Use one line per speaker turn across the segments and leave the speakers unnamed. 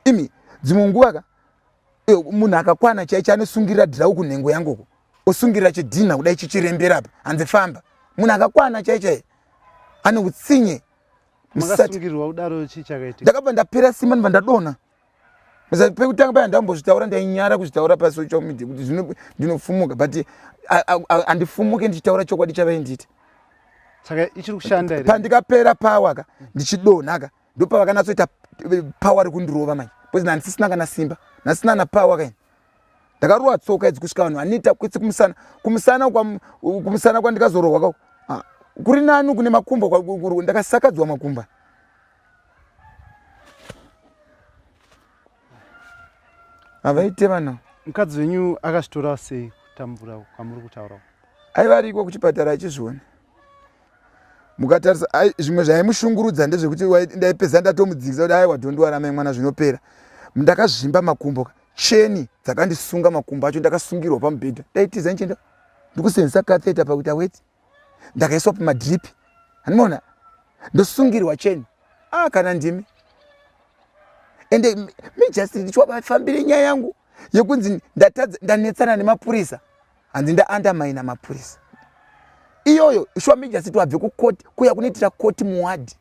imi dzimunguwa munhu akakwana chaicho anosungira dhirau kunhengo yangu osungira chidhina kudai chichirembera apa hanze famba munhu akakwana chaicho ane utsinye
makasungirwa kudaro chichakaita
ndakabva ndapera simba ndibva ndadonha pekutanga paya ndambozvitaura ndainyara kuzvitaura pasocial media kuti ndinofumuka but handifumuke ndichitaura chokwadi chavaindita
saka ichiri kushanda here
pandikapera pawa ndichidonha ndopavakanatsoita pawa rekundirova manje because handisisina kana simba ndasina na pawa kaini ndakarova tsoka idzi kusvika vanhu vanita kwetse kumusana kwandikazororwa kuri nani kune makumba ndakasakadzwa makumba avaite vanhu
mukadzi wenyu akazvitora sei kutambura kwamuri kutaura
aiva ariko kuchipatara achizviona mukatarisa zvimwe zvaimushungurudza ndezvekuti ndaipedza ndatomudzikisa kuti aiwa dhondiwarama mwana zvinopera ndakazvimba makumbo cheni dzakandisunga makumbo acho ndakasungirwa pamubhedha ndaitiza nchenda ndikusenzesa katheta pakuti aweti ndakaiswa pamadhiripi handimaona ndosungirwa cheni kana ndimi ende mijasti ndichwavafambire nyaya yangu yekunzi ndanetsana nemapurisa hanzi ndaandamaina mapurisa iyoyo ishwa mijasti twabve kukoti kuya kunoitira koti muwadhi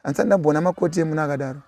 hanzi ndambona makoti emunhu akadaro